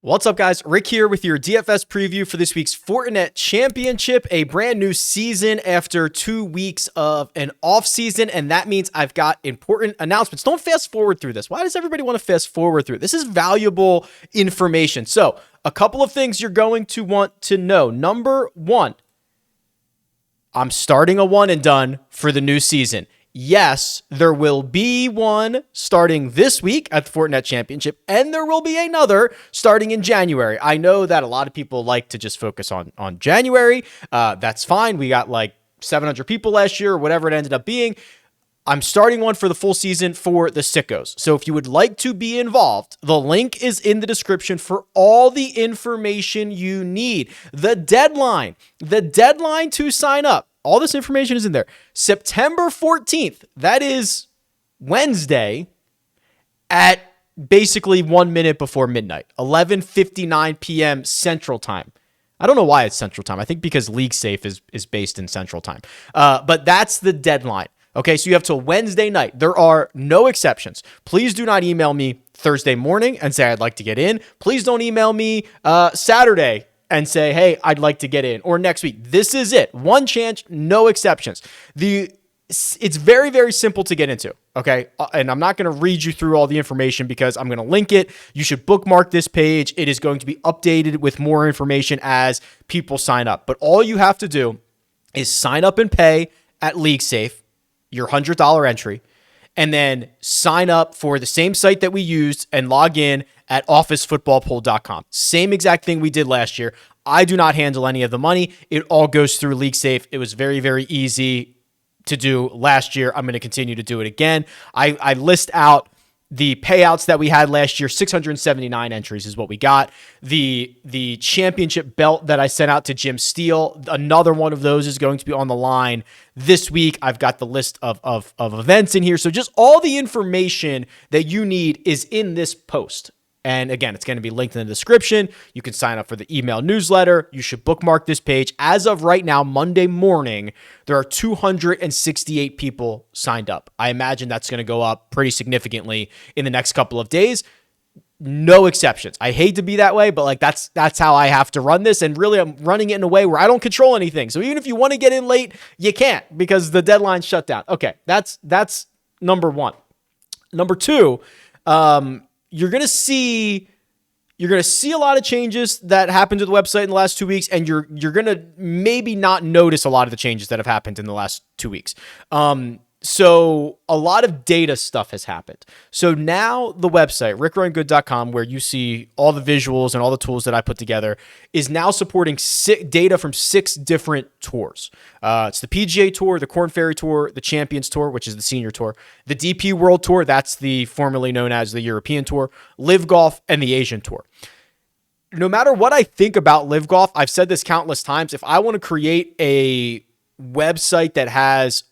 What's up, guys? Rick here with your DFS preview for this week's Fortinet Championship, a brand new season after 2 weeks of an off season, and that means I've got important announcements. Don't fast forward through this. Why does everybody want to fast forward through it? This is valuable information. So, a couple of things you're going to want to know. Number one, I'm starting a one and done for the new season. Yes, there will be one starting this week at the Fortinet Championship, and there will be another starting in January. I know that a lot of people like to just focus on January. That's fine. We got like 700 people last year or whatever it ended up being. I'm starting one for the full season for the sickos. So if you would like to be involved, the link is in the description for all the information you need. The deadline to sign up. All this information is in there. September 14th, that is Wednesday, at basically 1 minute before midnight, 11:59 p.m. Central Time. I don't know why it's Central Time. I think because LeagueSafe is based in Central Time. But that's the deadline. Okay, so you have till Wednesday night. There are no exceptions. Please do not email me Thursday morning and say I'd like to get in. Please don't email me Saturday and say, hey, I'd like to get in, or next week. This is it. One chance, no exceptions. It's very, very simple to get into, okay? And I'm not going to read you through all the information because I'm going to link it. You should bookmark this page. It is going to be updated with more information as people sign up. But all you have to do is sign up and pay at LeagueSafe, your $100 entry, and then sign up for the same site that we used and log in at officefootballpool.com. Same exact thing we did last year. I do not handle any of the money. It all goes through LeagueSafe. It was very, very easy to do last year. I'm going to continue to do it again. I list out the payouts that we had last year. 679 entries is what we got. The championship belt that I sent out to Jim Steele, another one of those is going to be on the line this week. I've got the list of events in here. So just all the information that you need is in this post. And again, it's going to be linked in the description. You can sign up for the email newsletter. You should bookmark this page. As of right now, Monday morning, there are 268 people signed up. I imagine that's going to go up pretty significantly in the next couple of days. No exceptions. I hate to be that way, but like that's how I have to run this. And really, I'm running it in a way where I don't control anything. So even if you want to get in late, you can't because the deadline's shut down. Okay, that's number one. Number two, you're going to see a lot of changes that happened to the website in the last 2 weeks, and you're going to maybe not notice a lot of the changes that have happened in the last 2 weeks. So a lot of data stuff has happened. So now the website, RickRunGood.com, where you see all the visuals and all the tools that I put together, is now supporting data from 6 different tours. It's the PGA Tour, the Korn Ferry Tour, the Champions Tour, which is the Senior Tour, the DP World Tour, that's the formerly known as the European Tour, Live Golf, and the Asian Tour. No matter what I think about Live Golf, I've said this countless times, if I want to create a website that has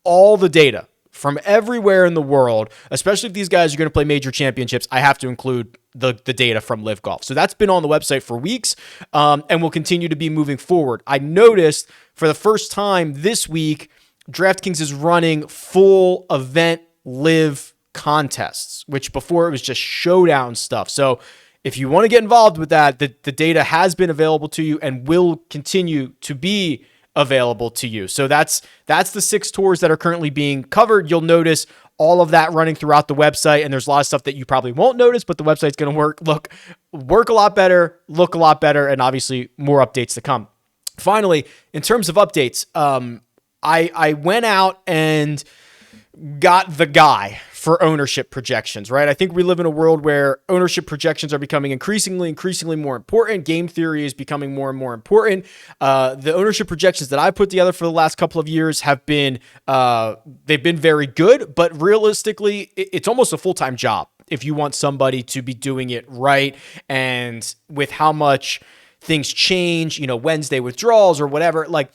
all the data from everywhere in the world, especially if these guys are going to play major championships, I have to include the data from Live Golf. So that's been on the website for weeks and will continue to be moving forward. I noticed for the first time this week, DraftKings is running full event live contests, which before it was just showdown stuff. So if you want to get involved with that, the data has been available to you and will continue to be available to you. So that's the 6 tours that are currently being covered. You'll notice all of that running throughout the website, and there's a lot of stuff that you probably won't notice, but the website's going to work a lot better, look a lot better, and obviously more updates to come. Finally, in terms of updates, I went out and got the guy for ownership projections, right? I think we live in a world where ownership projections are becoming increasingly more important. Game theory is becoming more and more important. The ownership projections that I put together for the last couple of years have been, they've been very good, but realistically, it's almost a full-time job if you want somebody to be doing it right. And with how much things change, Wednesday withdrawals or whatever, like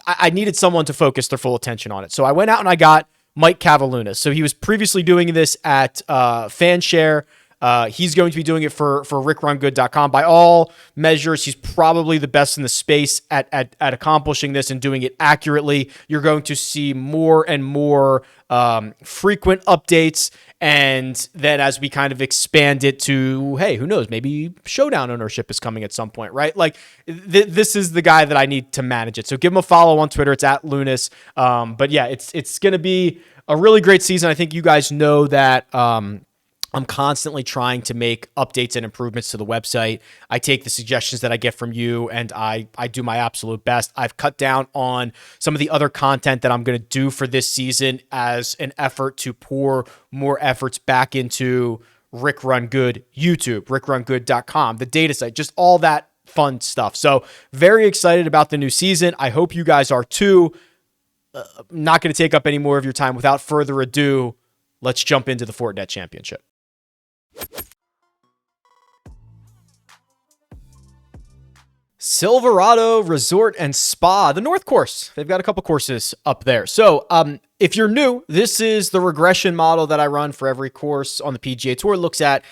I needed someone to focus their full attention on it. So I went out and I got Mike Cavalunas. So he was previously doing this at Fanshare. He's going to be doing it for RickRunGood.com. By all measures, he's probably the best in the space at accomplishing this and doing it accurately. You're going to see more and more frequent updates And then as we kind of expand it to, hey, who knows, maybe Showdown ownership is coming at some point, right? Like this is the guy that I need to manage it. So give him a follow on Twitter. It's at Lunas. But yeah, it's going to be a really great season. I think you guys know that, I'm constantly trying to make updates and improvements to the website. I take the suggestions that I get from you and I do my absolute best. I've cut down on some of the other content that I'm going to do for this season as an effort to pour more efforts back into Rick Run Good YouTube, RickRunGood.com, the data site, just all that fun stuff. So very excited about the new season. I hope you guys are too. Not going to take up any more of your time. Without further ado, let's jump into the Fortinet Championship. Silverado Resort and Spa, the North Course. They've got a couple courses up there. So if you're new, this is the regression model that I run for every course on the PGA Tour. It looks at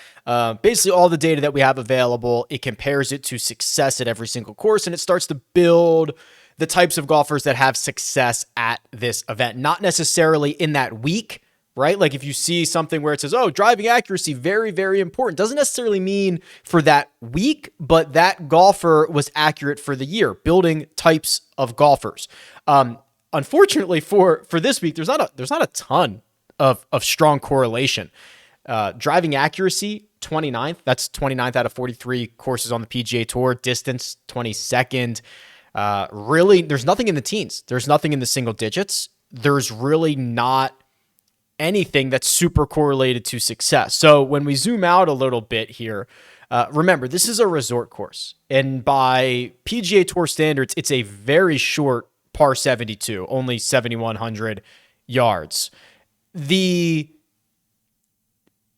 basically all the data that we have available. It compares it to success at every single course, and it starts to build the types of golfers that have success at this event. Not necessarily in that week, right? Like if you see something where it says, oh, driving accuracy, very, very important, doesn't necessarily mean for that week, but that golfer was accurate for the year, building types of golfers. Unfortunately for this week, there's not a ton of strong correlation. Driving accuracy, 29th. That's 29th out of 43 courses on the PGA Tour. Distance, 22nd. Really, there's nothing in the teens. There's nothing in the single digits. There's really not anything that's super correlated to success. So when we zoom out a little bit here, remember, this is a resort course. And by PGA Tour standards, it's a very short par 72, only 7,100 yards. The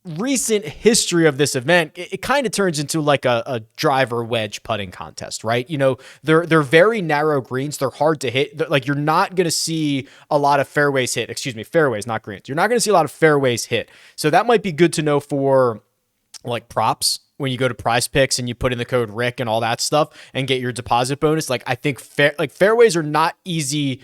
recent history of this event, it kind of turns into like a driver wedge putting contest, right? You know, they're very narrow greens. They're hard to hit. Like you're not going to see a lot of fairways hit. Excuse me, fairways, not greens. You're not going to see a lot of fairways hit. So that might be good to know for like props when you go to PrizePicks and you put in the code Rick and all that stuff and get your deposit bonus. Like I think fairways are not easy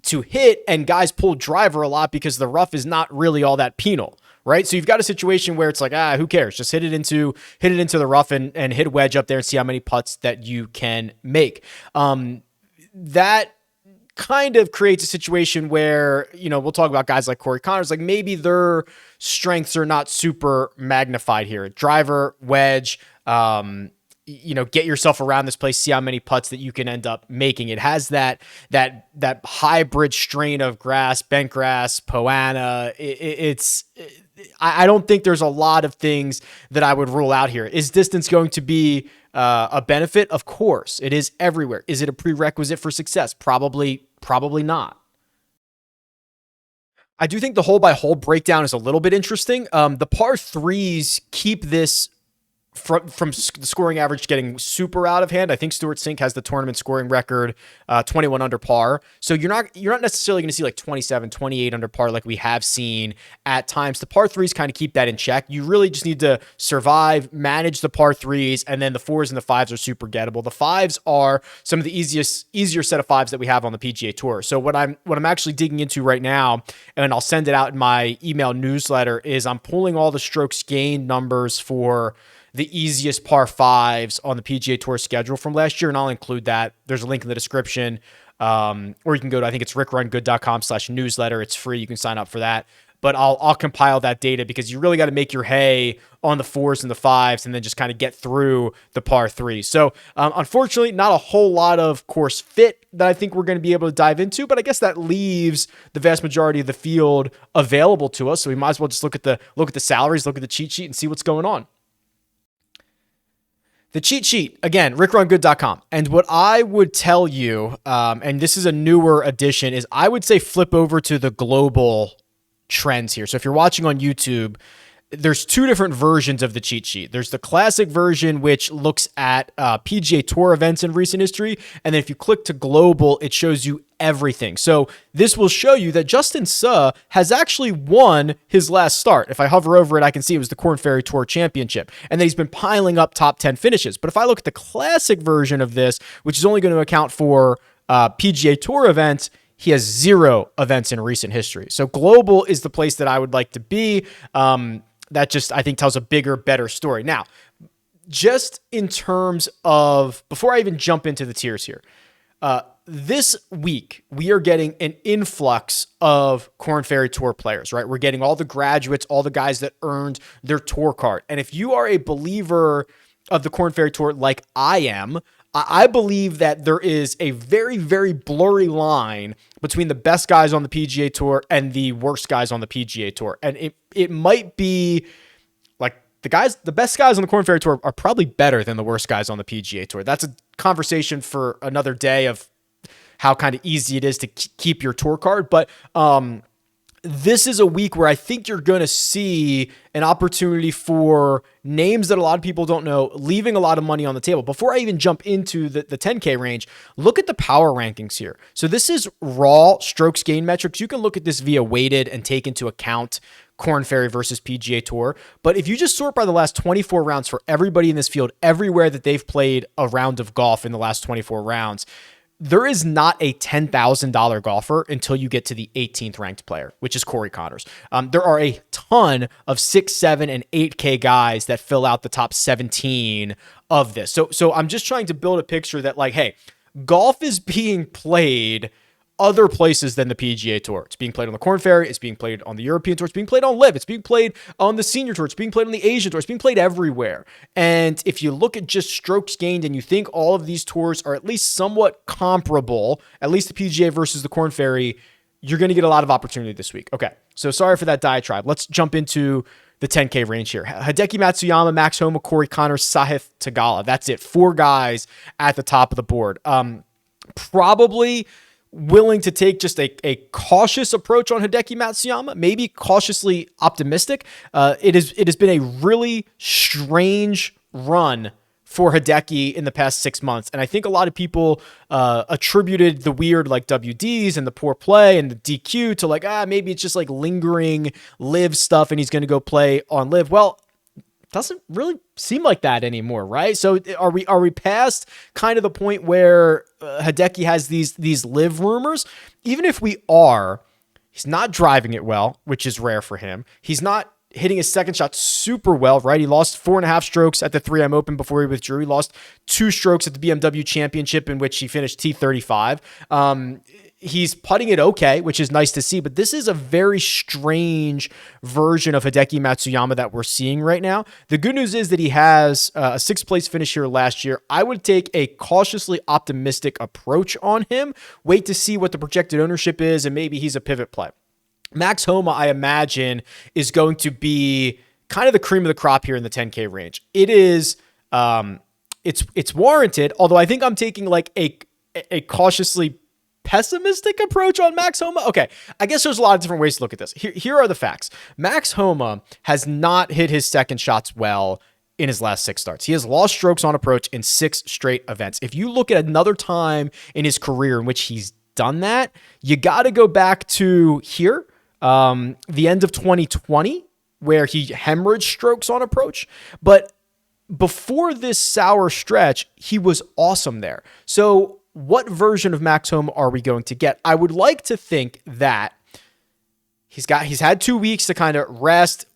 to hit, and guys pull driver a lot because the rough is not really all that penal. Right. So you've got a situation where it's like, who cares? Just hit it into the rough and hit a wedge up there and see how many putts that you can make. That kind of creates a situation where, you know, we'll talk about guys like Corey Connors, like maybe their strengths are not super magnified here. Driver, wedge, you know, get yourself around this place, see how many putts that you can end up making. It has that hybrid strain of grass, bent grass, Poana. I don't think there's a lot of things that I would rule out here. Is distance going to be a benefit? Of course. It is everywhere. Is it a prerequisite for success? Probably not. I do think the hole by hole breakdown is a little bit interesting. The par threes keep this from the scoring average getting super out of hand. I think Stuart Sink has the tournament scoring record, 21 under par. So you're not necessarily going to see like 27, 28 under par like we have seen at times. The par threes kind of keep that in check. You really just need to survive, manage the par threes, and then the fours and the fives are super gettable. The fives are some of the easier set of fives that we have on the PGA Tour. So what I'm actually digging into right now, and I'll send it out in my email newsletter, is I'm pulling all the strokes gained numbers for the easiest par fives on the PGA Tour schedule from last year, and I'll include that. There's a link in the description, or you can go to, I think it's rickrungood.com/newsletter. It's free. You can sign up for that. But I'll compile that data because you really got to make your hay on the fours and the fives and then just kind of get through the par threes. So unfortunately, not a whole lot of course fit that I think we're going to be able to dive into, but I guess that leaves the vast majority of the field available to us. So we might as well just look at the salaries, look at the cheat sheet, and see what's going on. The cheat sheet, again, rickrungood.com. And what I would tell you, and this is a newer edition, is I would say flip over to the global trends here. So if you're watching on YouTube, there's two different versions of the cheat sheet. There's the classic version, which looks at PGA Tour events in recent history. And then if you click to global, it shows you everything. So this will show you that Justin Suh has actually won his last start. If I hover over it, I can see it was the Korn Ferry Tour Championship, and that he's been piling up top 10 finishes. But if I look at the classic version of this, which is only going to account for PGA Tour events, He has 0 events in recent history. So global is the place that I would like to be. That just, I think, tells a bigger, better story. Now, just in terms of, before I even jump into the tiers here, this week, we are getting an influx of Korn Ferry Tour players, right? We're getting all the graduates, all the guys that earned their tour card. And if you are a believer of the Korn Ferry Tour like I am, I believe that there is a very, very blurry line between the best guys on the PGA Tour and the worst guys on the PGA Tour. And it might be like the best guys on the Korn Ferry Tour are probably better than the worst guys on the PGA Tour. That's a conversation for another day of how kind of easy it is to keep your tour card. But this is a week where I think you're going to see an opportunity for names that a lot of people don't know, leaving a lot of money on the table. Before I even jump into the 10K range, look at the power rankings here. So this is raw strokes gain metrics. You can look at this via weighted and take into account Korn Ferry versus PGA Tour. But if you just sort by the last 24 rounds for everybody in this field, everywhere that they've played a round of golf in the last 24 rounds, there is not a $10,000 golfer until you get to the 18th ranked player, which is Corey Connors. There are a ton of 6, 7, and 8K guys that fill out the top 17 of this. So I'm just trying to build a picture that, like, hey, golf is being played other places than the PGA Tour. It's being played on the Korn Ferry. It's being played on the European Tour. It's being played on LIV. It's being played on the Senior Tour. It's being played on the Asian Tour. It's being played everywhere. And if you look at just strokes gained and you think all of these tours are at least somewhat comparable, at least the PGA versus the Korn Ferry, you're going to get a lot of opportunity this week. Okay, so sorry for that diatribe. Let's jump into the 10K range here. Hideki Matsuyama, Max Homa, Corey Connors, Sahith Theegala. That's it. 4 guys at the top of the board. Probably willing to take just a cautious approach on Hideki Matsuyama, maybe cautiously optimistic. It has been a really strange run for Hideki in the past 6 months. And I think a lot of people attributed the weird like WDs and the poor play and the DQ to like, maybe it's just like lingering LIV stuff and he's going to go play on LIV. Well, doesn't really seem like that anymore, right? So are we past kind of the point where Hideki has these LIV rumors? Even if we are, he's not driving it well, which is rare for him. He's not hitting his second shot super well, right? He lost 4.5 strokes at the 3M Open before he withdrew. He lost 2 strokes at the BMW Championship in which he finished T35. He's putting it okay, which is nice to see, but this is a very strange version of Hideki Matsuyama that we're seeing right now. The good news is that he has a 6th place finish here last year. I would take a cautiously optimistic approach on him, wait to see what the projected ownership is, and maybe he's a pivot play. Max Homa, I imagine, is going to be kind of the cream of the crop here in the 10K range. It is, it's warranted, although I think I'm taking like a cautiously pessimistic approach on Max Homa. Okay, I guess there's a lot of different ways to look at this. Here are the facts. Max Homa has not hit his second shots well in his last 6 starts. He has lost strokes on approach in 6 straight events. If you look at another time in his career in which he's done that, you got to go back to here, the end of 2020, where he hemorrhaged strokes on approach. But before this sour stretch, he was awesome there. So what version of Max Homa are we going to get? I would like to think that he's had 2 weeks to kind of rest,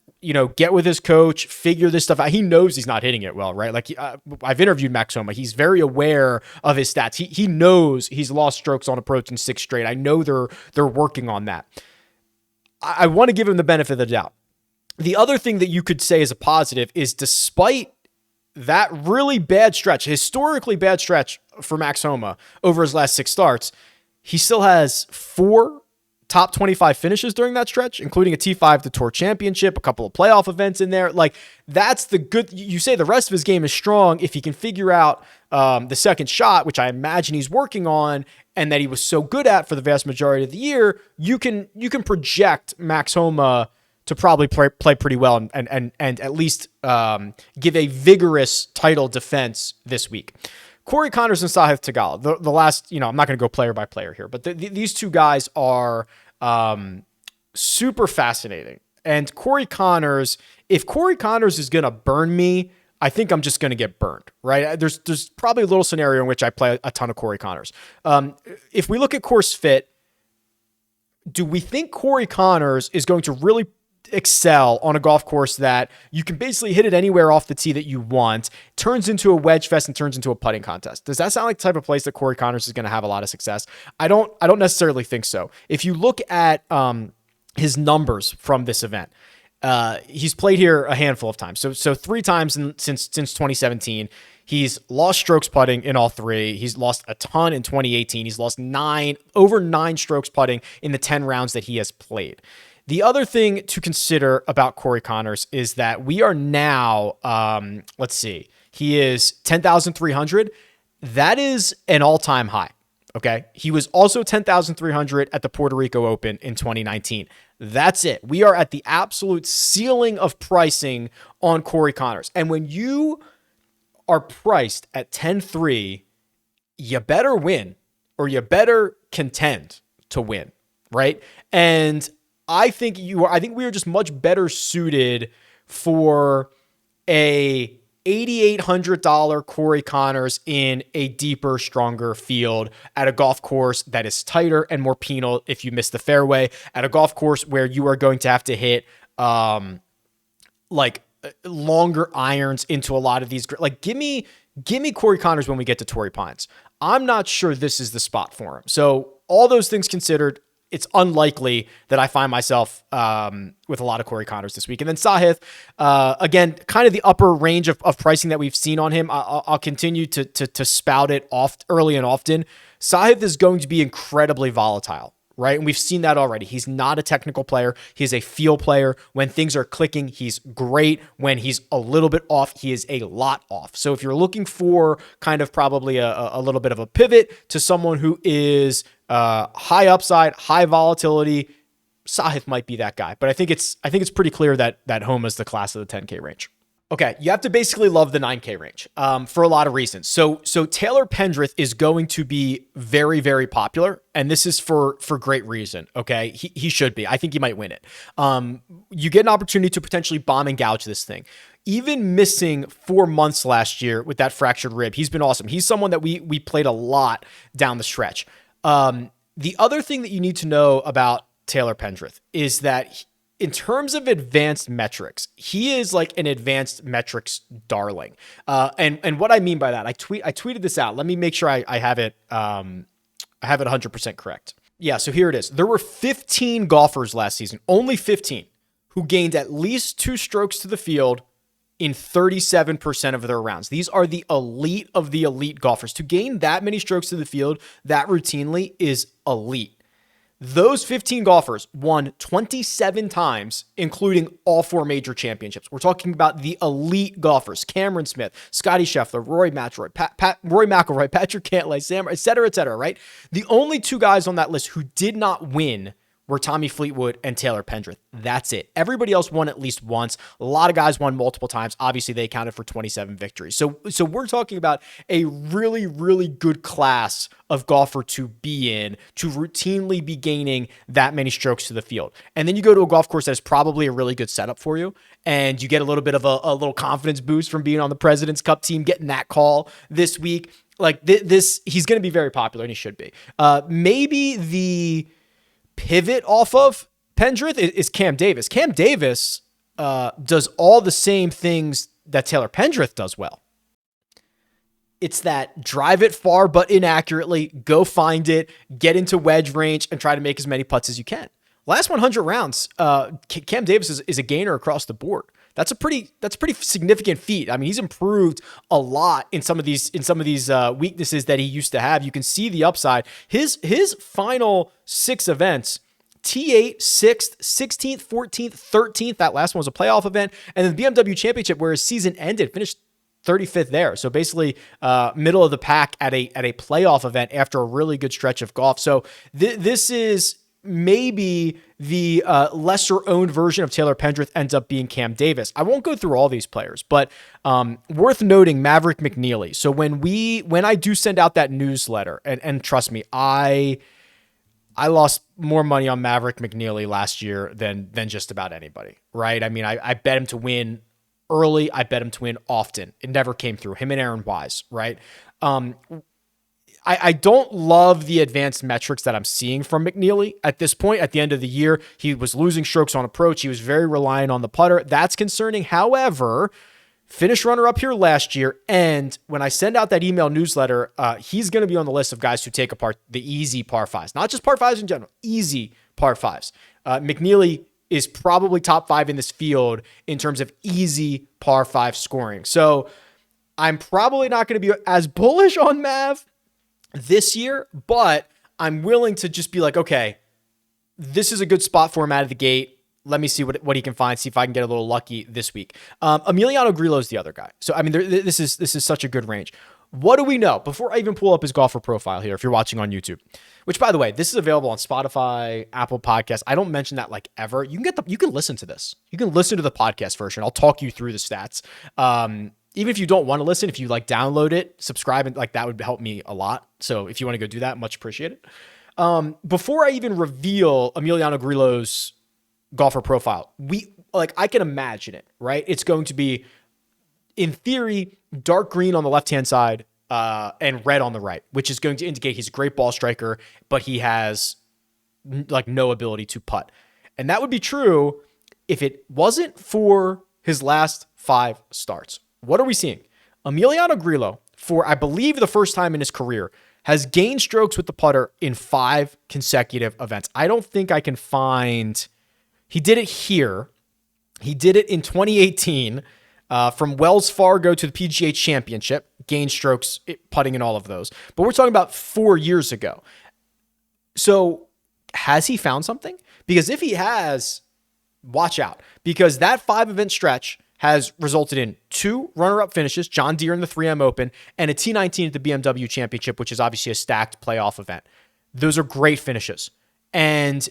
get with his coach, figure this stuff out. He knows he's not hitting it well, right? Like I've interviewed Max Homa. He's very aware of his stats. He knows he's lost strokes on approach in 6 straight. I know they're working on that. I want to give him the benefit of the doubt. The other thing that you could say is a positive is despite that really bad stretch, historically bad stretch for Max Homa over his last 6 starts, he still has 4 top 25 finishes during that stretch, including a T5 the Tour Championship, a couple of playoff events in there. Like that's the good, you say the rest of his game is strong if he can figure out the second shot, which I imagine he's working on and that he was so good at for the vast majority of the year. You can project Max Homa to probably play pretty well and at least give a vigorous title defense this week. Corey Connors and Sahith Theegala, the last, I'm not going to go player by player here, but these 2 guys are super fascinating. And Corey Connors, if Corey Connors is going to burn me, I think I'm just going to get burned, right? There's probably a little scenario in which I play a ton of Corey Connors. If we look at course fit, do we think Corey Connors is going to really excel on a golf course that you can basically hit it anywhere off the tee that you want, turns into a wedge fest and turns into a putting contest? Does that sound like the type of place that Corey Connors is going to have a lot of success? I don't necessarily think so. If you look at his numbers from this event, he's played here a handful of times. So 3 times since 2017. He's lost strokes putting in all 3. He's lost a ton in 2018. He's lost over 9 strokes putting in the 10 rounds that he has played. The other thing to consider about Corey Connors is that we are now, let's see, he is 10,300. That is an all-time high. Okay. He was also 10,300 at the Puerto Rico Open in 2019. That's it. We are at the absolute ceiling of pricing on Corey Connors. And when you are priced at 10-3, you better win or you better contend to win, right? And I think we are just much better suited for a $8,800 Corey Connors in a deeper, stronger field at a golf course that is tighter and more penal if you miss the fairway, at a golf course where you are going to have to hit longer irons into a lot of these. Like, give me Corey Connors when we get to Torrey Pines. I'm not sure this is the spot for him. So all those things considered, it's unlikely that I find myself with a lot of Corey Connors this week. And then Sahith, again, kind of the upper range of pricing that we've seen on him. I'll continue to spout it early and often. Sahith is going to be incredibly volatile, right? And we've seen that already. He's not a technical player. He's a feel player. When things are clicking, he's great. When he's a little bit off, he is a lot off. So if you're looking for kind of probably a little bit of a pivot to someone who is high upside, high volatility, Sahith might be that guy. But I think it's pretty clear that Homa is the class of the 10K range. Okay, you have to basically love the 9K range for a lot of reasons. So Taylor Pendrith is going to be very, very popular, and this is for great reason. Okay, he should be. I think he might win it. You get an opportunity to potentially bomb and gouge this thing. Even missing 4 months last year with that fractured rib, he's been awesome. He's someone that we played a lot down the stretch. The other thing that you need to know about Taylor Pendrith is that in terms of advanced metrics, he is like an advanced metrics darling. And what I mean by that, I tweeted this out. Let me make sure I have it. I have it 100% correct. Yeah. So here it is. There were 15 golfers last season, only 15, who gained at least 2 strokes to the field in 37% of their rounds. These are the elite of the elite golfers. To gain that many strokes to the field that routinely is elite. Those 15 golfers won 27 times, including all 4 major championships. We're talking about the elite golfers: Cameron Smith, Scotty Scheffler, Rory McIlroy, Patrick Cantlay, Sam, et cetera, right? The only 2 guys on that list who did not win were Tommy Fleetwood and Taylor Pendrith. That's it. Everybody else won at least once. A lot of guys won multiple times. Obviously, they accounted for 27 victories. So we're talking about a really, really good class of golfer to be in, to routinely be gaining that many strokes to the field. And then you go to a golf course that's probably a really good setup for you, and you get a little bit of a little confidence boost from being on the President's Cup team, getting that call this week. Like this, he's going to be very popular, and he should be. Maybe the pivot off of Pendrith is Cam Davis. Cam Davis does all the same things that Taylor Pendrith does well. It's that drive it far but inaccurately, go find it, get into wedge range, and try to make as many putts as you can. Last 100 rounds, Cam Davis is a gainer across the board. That's a pretty significant feat. I mean, he's improved a lot in some of these weaknesses that he used to have. You can see the upside. His final 6 events: T8, 6th, 16th, 14th, 13th. That last one was a playoff event, and then the BMW Championship, where his season ended, finished 35th there. So basically, middle of the pack at a playoff event after a really good stretch of golf. So this is maybe the lesser owned version of Taylor Pendrith ends up being Cam Davis. I won't go through all these players, but worth noting, Maverick McNeely. So when I do send out that newsletter, and trust me, I lost more money on Maverick McNeely last year than just about anybody, right? I mean, I bet him to win early. I bet him to win often. It never came through. Him and Aaron Wise, right? I don't love the advanced metrics that I'm seeing from McNeely at this point. At the end of the year, he was losing strokes on approach. He was very reliant on the putter. That's concerning. However, finished runner-up here last year, and when I send out that email newsletter, he's going to be on the list of guys who take apart the easy par fives. Not just par fives in general, easy par fives. McNeely is probably top 5 in this field in terms of easy par 5 scoring. So I'm probably not going to be as bullish on Mav this year, but I'm willing to just be like, okay, this is a good spot for him out of the gate. Let me see what he can find, see if I can get a little lucky this week. Emiliano Grillo is the other guy. So, I mean, this is such a good range. What do we know? Before I even pull up his golfer profile here, if you're watching on YouTube, which, by the way, this is available on Spotify, Apple Podcasts. I don't mention that like ever. You can listen to this. You can listen to the podcast version. I'll talk you through the stats. Even if you don't want to listen, if you like download it, subscribe, and like that would help me a lot. So if you want to go do that, much appreciated. Before I even reveal Emiliano Grillo's golfer profile, I can imagine it, right? It's going to be, in theory, dark green on the left-hand side and red on the right, which is going to indicate he's a great ball striker, but he has like no ability to putt. And that would be true if it wasn't for his last 5 starts. What are we seeing? Emiliano Grillo, for I believe the first time in his career, has gained strokes with the putter in 5 consecutive events. I don't think I can find... He did it here. He did it in 2018 from Wells Fargo to the PGA Championship, gained strokes putting in all of those. But we're talking about 4 years ago. So has he found something? Because if he has, watch out. Because that 5-event stretch has resulted in 2 runner-up finishes, John Deere in the 3M Open, and a T19 at the BMW Championship, which is obviously a stacked playoff event. Those are great finishes. And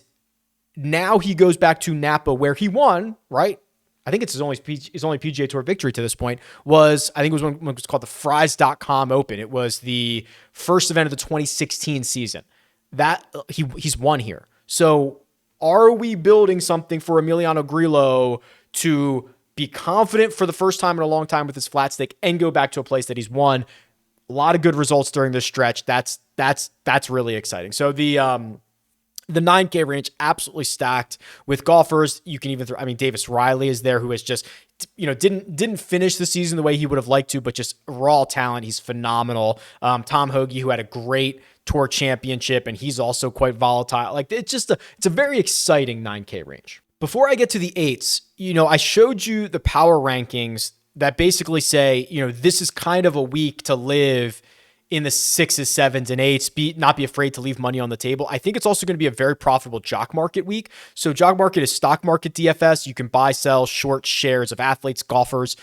now he goes back to Napa where he won, right? I think it's his only PGA Tour victory to this point I think it was when it was called the Fries.com Open. It was the first event of the 2016 season. That he's won here. So are we building something for Emiliano Grillo to be confident for the first time in a long time with his flat stick and go back to a place that he's won? A lot of good results during this stretch. That's really exciting. So the 9K range absolutely stacked with golfers. You can even Davis Riley is there, who has just, didn't finish the season the way he would have liked to, but just raw talent. He's phenomenal. Tom Hoagie, who had a great tour championship, and he's also quite volatile. Like it's a very exciting 9K range. Before I get to the 8s, I showed you the power rankings that basically say, this is kind of a week to live in the 6s, 7s, and 8s, not be afraid to leave money on the table. I think it's also going to be a very profitable Jock market week. So Jock market is stock market DFS. You can buy, sell short shares of athletes, golfers,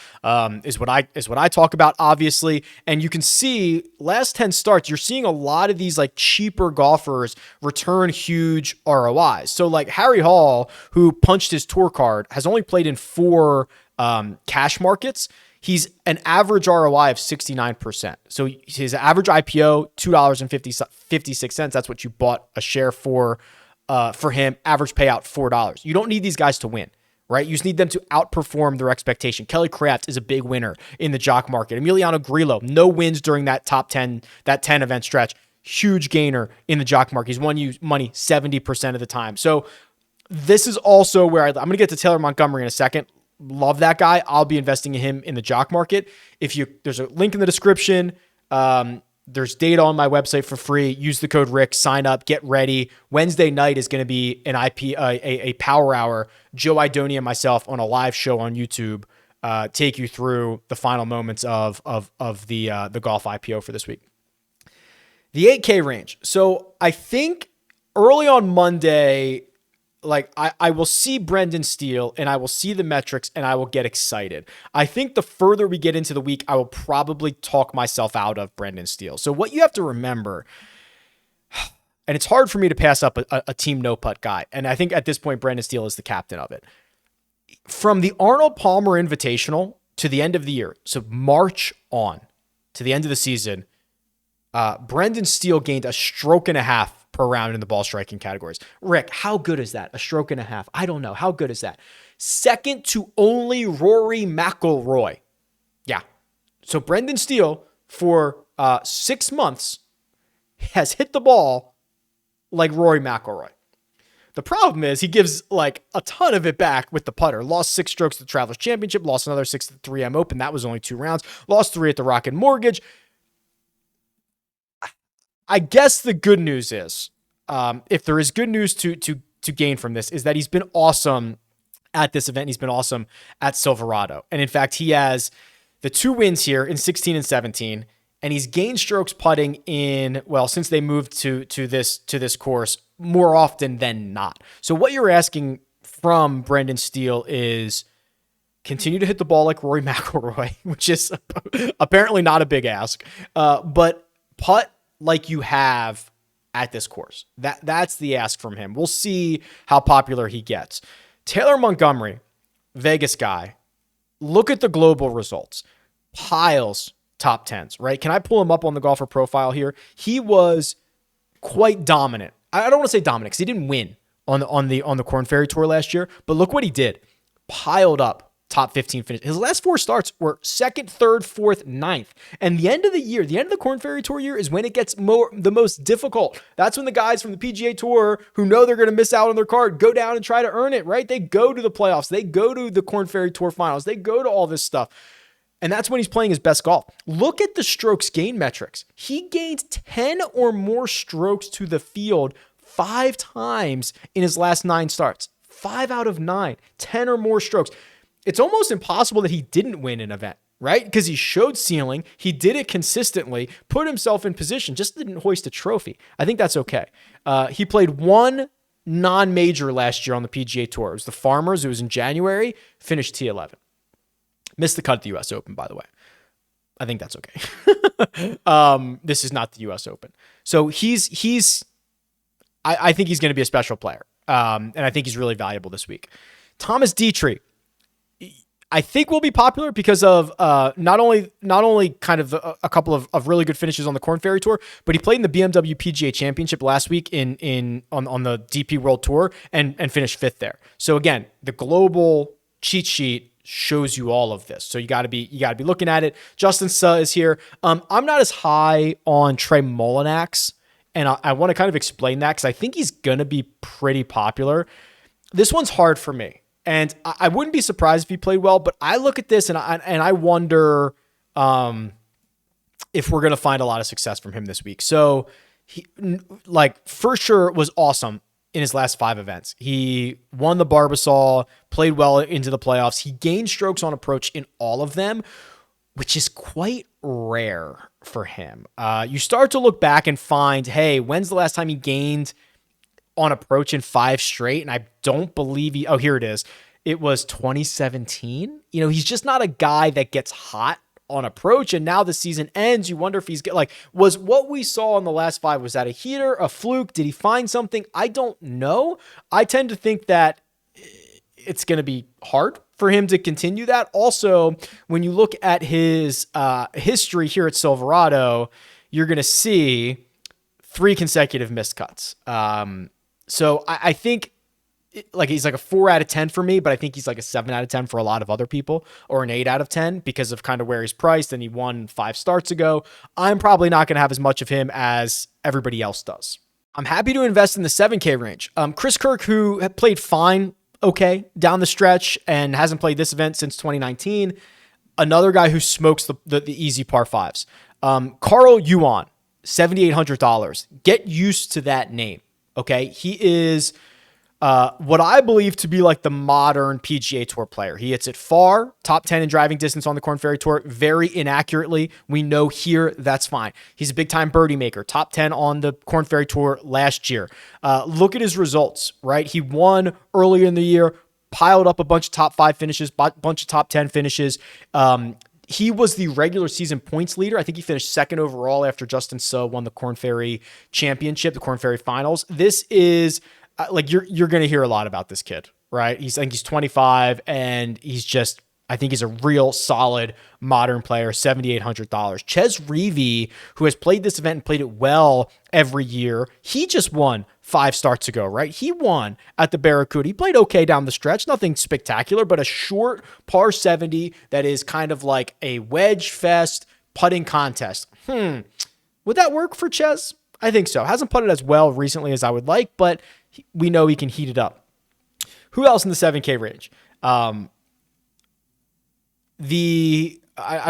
is what I talk about, obviously. And you can see last 10 starts, you're seeing a lot of these like cheaper golfers return huge ROIs. So like Harry Hall, who punched his tour card, has only played in 4 cash markets. He's an average ROI of 69%. So his average IPO, $2.56. That's what you bought a share for him. Average payout, $4. You don't need these guys to win, right? You just need them to outperform their expectation. Kelly Craft is a big winner in the Jock market. Emiliano Grillo, no wins during that top 10, that 10 event stretch. Huge gainer in the Jock market. He's won you money 70% of the time. So this is also where I'm going to get to Taylor Montgomery in a second. Love that guy. I'll be investing in him in the Jock market. There's a link in the description. There's data on my website for free. Use the code Rick, sign up, get ready. Wednesday night is going to be a power hour. Joe Idoni and myself on a live show on YouTube, take you through the final moments of the golf IPO for this week. The 8K range. So I think early on Monday, like I will see Brendan Steele and I will see the metrics and I will get excited. I think the further we get into the week, I will probably talk myself out of Brendan Steele. So what you have to remember, and it's hard for me to pass up a team no putt guy. And I think at this point, Brendan Steele is the captain of it. From the Arnold Palmer Invitational to the end of the year, so March on to the end of the season, Brendan Steele gained a stroke and a half per round in the ball striking categories. Rick, how good is that? A stroke and a half. I don't know. How good is that? Second to only Rory McIlroy. Yeah. So Brendan Steele for 6 months has hit the ball like Rory McIlroy. The problem is he gives like a ton of it back with the putter. Lost 6 strokes at the Travelers Championship, lost another 6 at the 3M Open. That was only 2 rounds. Lost 3 at the Rocket Mortgage. I guess the good news is, if there is good news to gain from this, is that he's been awesome at this event. He's been awesome at Silverado. And in fact, he has the 2 wins here in 16 and 17. And he's gained strokes putting in, well, since they moved to this course, more often than not. So what you're asking from Brendan Steele is continue to hit the ball like Rory McIlroy, which is apparently not a big ask, but putt like you have at this course. That's the ask from him. We'll see how popular he gets. Taylor Montgomery, Vegas guy, look at the global results. Piles top 10s, right? Can I pull him up on the golfer profile here? He was quite dominant. I don't want to say dominant because he didn't win on the Korn Ferry Tour last year, but look what he did. Piled up top 15 finish. His last 4 starts were 2nd, 3rd, 4th, 9th. And the end of the year, the end of the Korn Ferry Tour year is when it gets the most difficult. That's when the guys from the PGA Tour who know they're going to miss out on their card go down and try to earn it, right? They go to the playoffs. They go to the Korn Ferry Tour finals. They go to all this stuff. And that's when he's playing his best golf. Look at the strokes gain metrics. He gained 10 or more strokes to the field 5 times in his last 9 starts. 5 out of 9, 10 or more strokes. It's almost impossible that he didn't win an event, right? Because he showed ceiling. He did it consistently, put himself in position, just didn't hoist a trophy. I think that's okay. He played 1 non-major last year on the PGA Tour. It was the Farmers. It was in January. Finished T11. Missed the cut at the U.S. Open, by the way. I think that's okay. This is not the U.S. Open. So I think he's going to be a special player. And I think he's really valuable this week. Thomas Dietrich, I think will be popular because of not only kind of a couple of really good finishes on the Korn Ferry Tour, but he played in the BMW PGA Championship last week on the DP World Tour and finished 5th there. So again, the global cheat sheet shows you all of this. So you got to be looking at it. Justin Suh is here. I'm not as high on Trey Mullinax, and I want to kind of explain that because I think he's going to be pretty popular. This one's hard for me, and I wouldn't be surprised if he played well, but I look at this and I wonder if we're going to find a lot of success from him this week. So he, for sure, was awesome in his last 5 events. He won the Barbasol, played well into the playoffs. He gained strokes on approach in all of them, which is quite rare for him. You start to look back and find, hey, when's the last time he gained on approach in 5 straight? And I don't believe here it is. It was 2017. He's just not a guy that gets hot on approach, and now the season ends. You wonder if he's was what we saw in the last 5, was that a heater, a fluke? Did he find something? I don't know. I tend to think that it's going to be hard for him to continue that. Also, when you look at his history here at Silverado, you're going to see 3 consecutive missed cuts. So I think he's like a 4 out of 10 for me, but I think he's like a 7 out of 10 for a lot of other people, or an 8 out of 10 because of kind of where he's priced, and he won 5 starts ago. I'm probably not going to have as much of him as everybody else does. I'm happy to invest in the 7K range. Chris Kirk, who had played fine, okay, down the stretch and hasn't played this event since 2019. Another guy who smokes the easy par 5s. Carl Yuan, $7,800. Get used to that name, okay? He is what I believe to be like the modern PGA Tour player. He hits it far, top 10 in driving distance on the Korn Ferry Tour, very inaccurately. We know here that's fine. He's a big-time birdie maker, top 10 on the Korn Ferry Tour last year. Look at his results, right? He won earlier in the year, piled up a bunch of top 5 finishes, bunch of top 10 finishes. He was the regular season points leader. I think he finished 2nd overall after Justin Suh won the Korn Ferry Championship, the Korn Ferry Finals. This is you're going to hear a lot about this kid, right? I think he's 25, and I think he's a real solid modern player, $7,800. Ches Reavie, who has played this event and played it well every year, he just won 5 starts ago, right? He won at the Barracuda. He played okay down the stretch, nothing spectacular, but a short par 70 that is kind of like a wedge fest putting contest. Would that work for Ches? I think so. Hasn't putted as well recently as I would like, but we know he can heat it up. Who else in the 7K range? I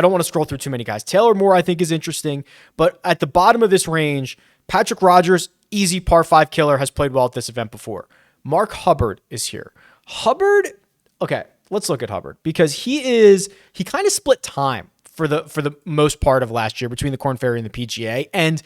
don't want to scroll through too many guys. Taylor Moore, I think, is interesting, but at the bottom of this range, Patrick Rogers, easy par 5 killer, has played well at this event before. Mark Hubbard is here. Hubbard, okay, let's look at Hubbard because he kind of split time for the most part of last year between the Korn Ferry and the PGA, and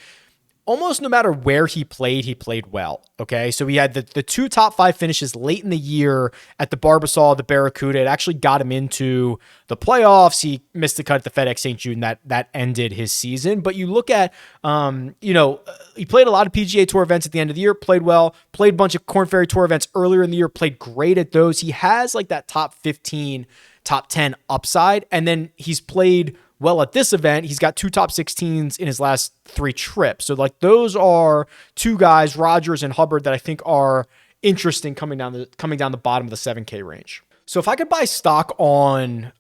almost no matter where he played well. Okay. So he had the 2 top 5 finishes late in the year at the Barbasol, the Barracuda. It actually got him into the playoffs. He missed the cut at the FedEx St. Jude, and that ended his season. But you look at, he played a lot of PGA Tour events at the end of the year, played well, played a bunch of Korn Ferry Tour events earlier in the year, played great at those. He has like that top 15, top 10 upside. And then he's played well at this event. He's got 2 top 16s in his last 3 trips. So like those are 2 guys, Rogers and Hubbard, that I think are interesting coming down the bottom of the 7K range. So if I could buy stock on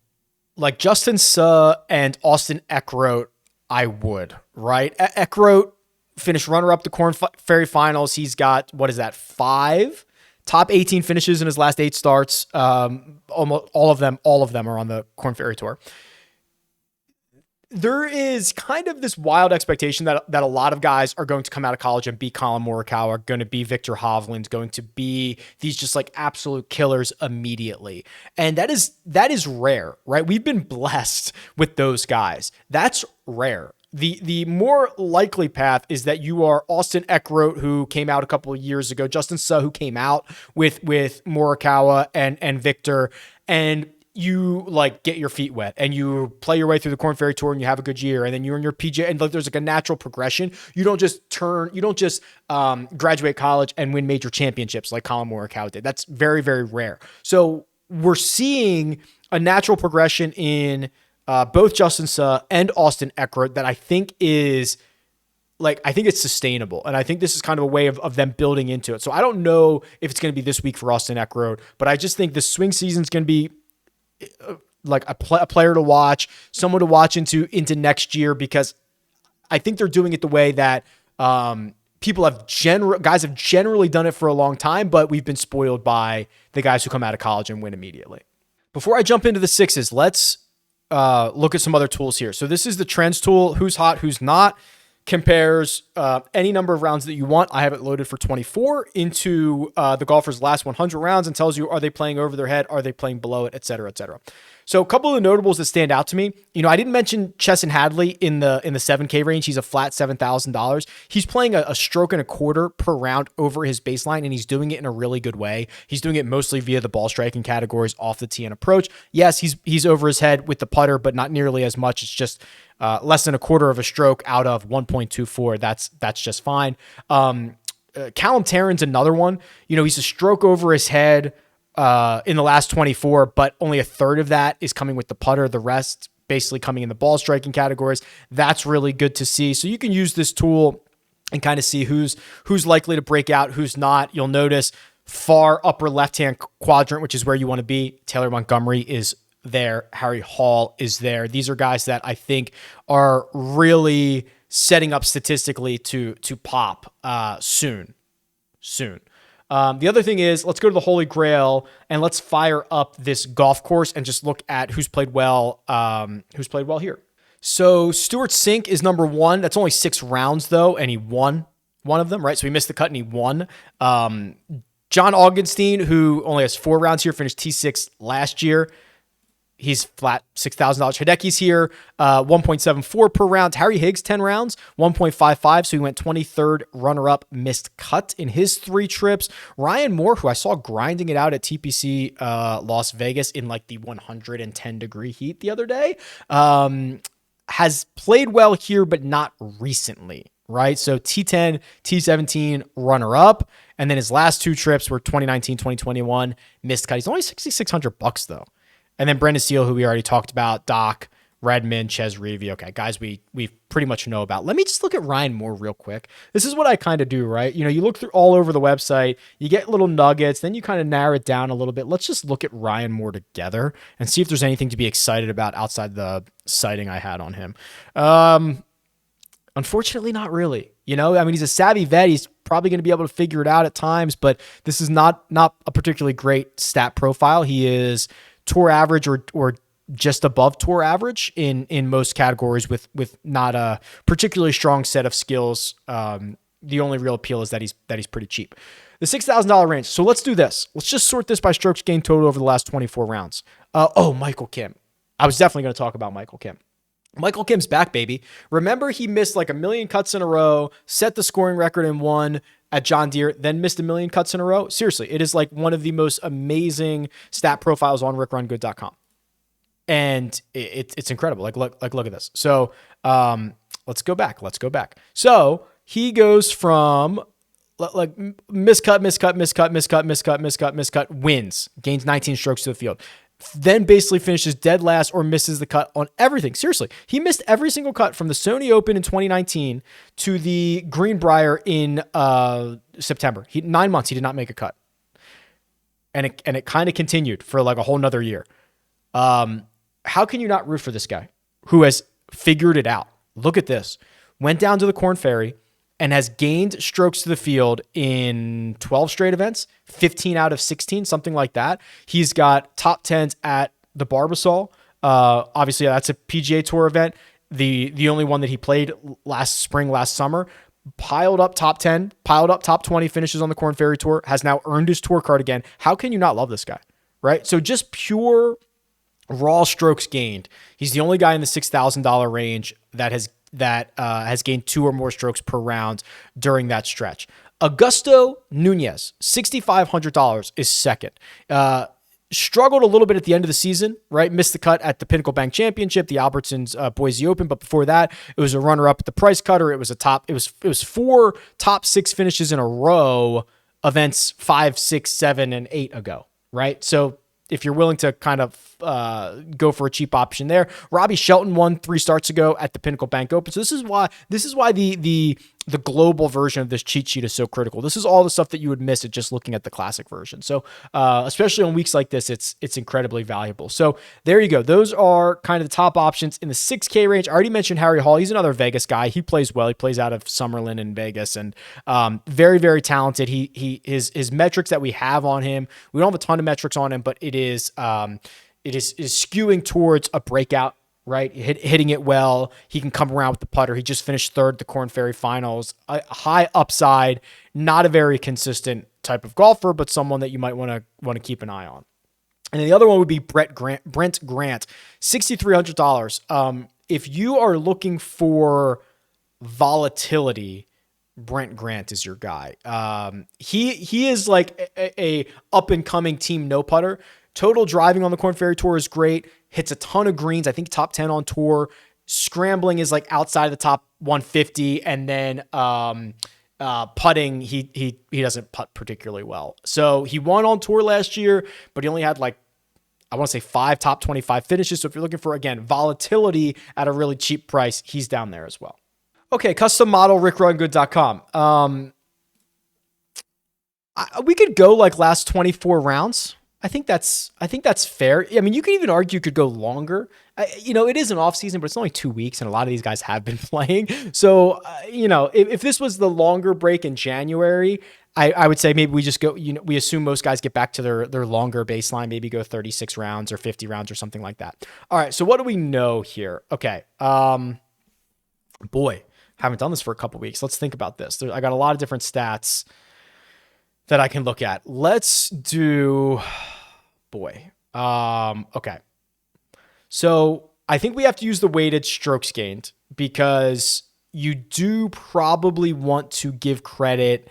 like Justin Suh and Austin Eckroat, I would, right? Eckroat finished runner-up the Korn Ferry Finals. He's got, 5 top 18 finishes in his last 8 starts. Almost all of them are on the Korn Ferry Tour. There is kind of this wild expectation that a lot of guys are going to come out of college and be Colin Morikawa, going to be Victor Hovland, going to be these just like absolute killers immediately. And that is rare, right? We've been blessed with those guys. That's rare. The more likely path is that you are Austin Eckroat, who came out a couple of years ago, Justin Suh, who came out with Morikawa and Victor, and you like get your feet wet and you play your way through the Korn Ferry Tour and you have a good year, and then you're in your PGA, and like there's like a natural progression. You don't just graduate college and win major championships like Colin Morikawa did. That's very, very rare. So we're seeing a natural progression in both Justin Suh and Austin Eckroat that I think is I think it's sustainable. And I think this is kind of a way of them building into it. So I don't know if it's going to be this week for Austin Eckroat, but I just think the swing season is going to be like a player to watch, someone to watch into next year, because I think they're doing it the way that guys have generally done it for a long time, but we've been spoiled by the guys who come out of college and win immediately. Before I jump into the 6s, let's look at some other tools here. So this is the trends tool, who's hot, who's not. Compares any number of rounds that you want. I have it loaded for 24 into the golfer's last 100 rounds and tells you, are they playing over their head? Are they playing below it? Et cetera, et cetera. So a couple of the notables that stand out to me, I didn't mention Chesson Hadley in the 7K range. He's a flat $7,000. He's playing a stroke and a quarter per round over his baseline, and he's doing it in a really good way. He's doing it mostly via the ball striking categories off the tee and approach. Yes, he's over his head with the putter, but not nearly as much. It's just less than a quarter of a stroke out of 1.24. That's just fine. Callum Tarren's another one. He's a stroke over his head in the last 24, but only a third of that is coming with the putter. The rest basically coming in the ball striking categories. That's really good to see. So you can use this tool and kind of see who's likely to break out, who's not. You'll notice far upper left-hand quadrant, which is where you want to be. Taylor Montgomery is there. Harry Hall is there. These are guys that I think are really setting up statistically to pop soon. The other thing is, let's go to the Holy Grail and let's fire up this golf course and just look at who's played well here. So Stuart Sink is number 1. That's only 6 rounds though, and he won one of them, right? So he missed the cut and he won. John Augenstein, who only has 4 rounds here, finished T6 last year. He's flat $6,000. Hideki's here, 1.74 per round. Harry Higgs, 10 rounds, 1.55. So he went 23rd runner-up, missed cut in his 3 trips. Ryan Moore, who I saw grinding it out at TPC Las Vegas in like the 110-degree heat the other day, has played well here, but not recently, right? So T10, T17, runner-up. And then his last 2 trips were 2019, 2021, missed cut. He's only $6,600 though. And then Brendan Steele, who we already talked about, Doc, Redmond, Ches Reavie. Okay, guys we pretty much know about. Let me just look at Ryan Moore real quick. This is what I kind of do, right? You look through all over the website, you get little nuggets, then you kind of narrow it down a little bit. Let's just look at Ryan Moore together and see if there's anything to be excited about outside the sighting I had on him. Unfortunately, not really. You know, I mean, he's a savvy vet. He's probably going to be able to figure it out at times, but this is not a particularly great stat profile. He is tour average or just above tour average in most categories with not a particularly strong set of skills. The only real appeal is that he's pretty cheap. The $6,000 range. So let's do this. Let's just sort this by strokes gained total over the last 24 rounds. Michael Kim. I was definitely going to talk about Michael Kim. Michael Kim's back, baby. Remember, he missed like 1 million cuts in a row, set the scoring record and won at John Deere, then missed 1 million cuts in a row. Seriously, it is like one of the most amazing stat profiles on RickRunGood.com. And it's incredible. Like look at this. So let's go back. So he goes from like miscut, wins, gains 19 strokes to the field. Then basically finishes dead last or misses the cut on everything. Seriously, he missed every single cut from the Sony Open in 2019 to the Greenbrier in September. 9 months, he did not make a cut. And it kind of continued for like a whole nother year. How can you not root for this guy who has figured it out? Look at this. Went down to the Korn Ferry and has gained strokes to the field in 12 straight events, 15 out of 16, something like that. He's got top 10s at the Barbasol. Obviously, that's a PGA Tour event. The only one that he played last summer. Piled up top 10, piled up top 20 finishes on the Korn Ferry Tour, has now earned his tour card again. How can you not love this guy, right? So just pure raw strokes gained. He's the only guy in the $6,000 range that has gained 2 or more strokes per round during that stretch. Augusto Nunez, $6,500 is second. Struggled a little bit at the end of the season, right? Missed the cut at the Pinnacle Bank Championship, the Albertsons Boise Open, but before that, it was a runner-up at the Price Cutter. It was 4 top 6 finishes in a row, events 5, 6, 7, and 8 ago, right? So if you're willing to kind of go for a cheap option there, Robbie Shelton won 3 starts ago at the Pinnacle Bank Open. So this is why the global version of this cheat sheet is so critical. This is all the stuff that you would miss at just looking at the classic version. So especially on weeks like this, it's incredibly valuable. So there you go. Those are kind of the top options in the 6K range. I already mentioned Harry Hall. He's another Vegas guy. He plays well. He plays out of Summerlin in Vegas and very, very talented. His metrics that we have on him, we don't have a ton of metrics on him, but it is skewing towards a breakout, right? Hitting it well. He can come around with the putter. He just finished third at the Korn Ferry Finals. A high upside, not a very consistent type of golfer, but someone that you might want to keep an eye on. And then the other one would be Brent Grant, $6,300. If you are looking for volatility, Brent Grant is your guy. He is like a up and coming team no putter. Total driving on the Korn Ferry Tour is great. Hits a ton of greens. I think top 10 on tour. Scrambling is like outside of the top 150. And then putting, he doesn't putt particularly well. So he won on tour last year, but he only had like, I want to say 5 top 25 finishes. So if you're looking for, again, volatility at a really cheap price, he's down there as well. Okay, custom model, RickRunGood.com. We could go like last 24 rounds. I think that's fair. I mean, you could even argue you could go longer. It is an off season, but it's only 2 weeks, and a lot of these guys have been playing. So, if this was the longer break in January, I would say maybe we just go. We assume most guys get back to their longer baseline, maybe go 36 rounds or 50 rounds or something like that. All right. So what do we know here? Okay. Boy, haven't done this for a couple weeks. Let's think about this. I got a lot of different stats that I can look at. Let's do, okay. So I think we have to use the weighted strokes gained because you do probably want to give credit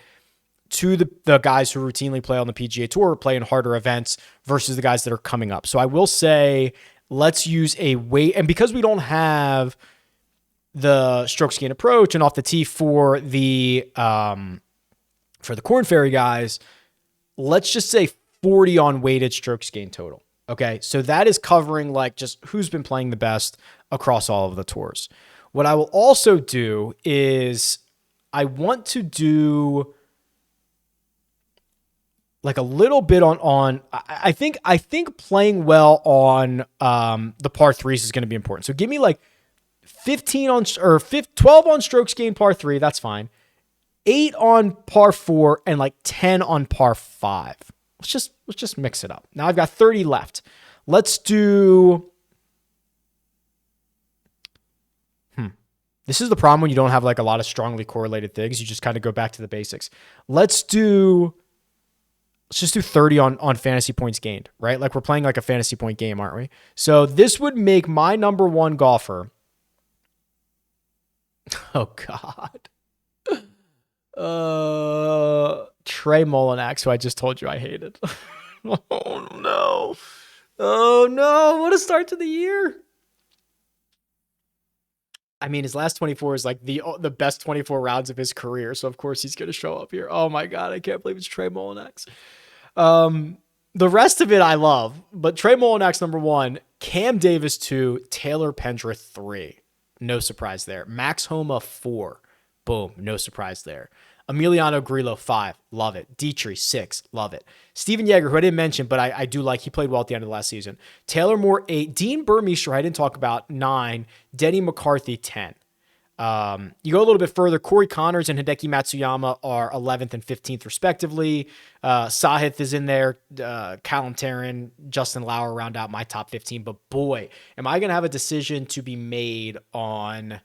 to the guys who routinely play on the PGA Tour or play in harder events versus the guys that are coming up. So I will say, let's use a weight. And because we don't have the strokes gained approach and off the tee for the Korn Ferry guys, let's just say 40 on weighted strokes gained total. Okay. So that is covering like just who's been playing the best across all of the tours. What I will also do is I want to do like a little bit on I think playing well on the par threes is going to be important. So give me like 12 on strokes gained par 3. That's fine. 8 on par 4, and like 10 on par 5. Let's just mix it up. Now I've got 30 left. Let's do. This is the problem when you don't have like a lot of strongly correlated things. You just kind of go back to the basics. Let's just do 30 on fantasy points gained, right? Like we're playing like a fantasy point game, aren't we? So this would make my number one golfer. Oh God. Trey Mullinax, who I just told you I hated. Oh no. Oh no. What a start to the year. I mean, his last 24 is like the best 24 rounds of his career. So of course he's going to show up here. Oh my God. I can't believe it's Trey Mullinax. The rest of it I love, but Trey Mullinax, number 1, Cam Davis 2, Taylor Pendrith 3. No surprise there. Max Homa 4. Boom. No surprise there. Emiliano Grillo 5. Love it. Dietrich 6. Love it. Steven Yeager, who I didn't mention, but I do like, he played well at the end of the last season. Taylor Moore 8. Dean Burmeister, I didn't talk about, 9. Denny McCarthy 10. You go a little bit further. Corey Connors and Hideki Matsuyama are 11th and 15th respectively. Sahith is in there. Callum Tarrant, Justin Lauer round out my top 15. But boy, am I going to have a decision to be made on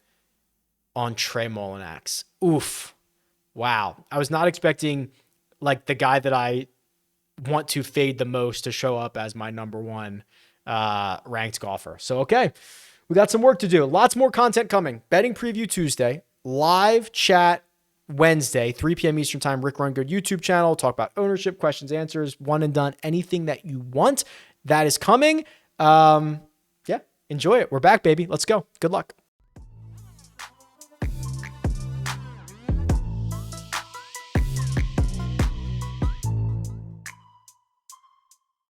Trey Mullinax. Oof. Wow. I was not expecting like the guy that I want to fade the most to show up as my number 1 ranked golfer. So, okay. We got some work to do. Lots more content coming. Betting preview Tuesday, live chat Wednesday, 3 p.m. Eastern time, Rick Run Good YouTube channel. Talk about ownership, questions, answers, one and done, anything that you want. That is coming. Yeah, enjoy it. We're back, baby. Let's go. Good luck.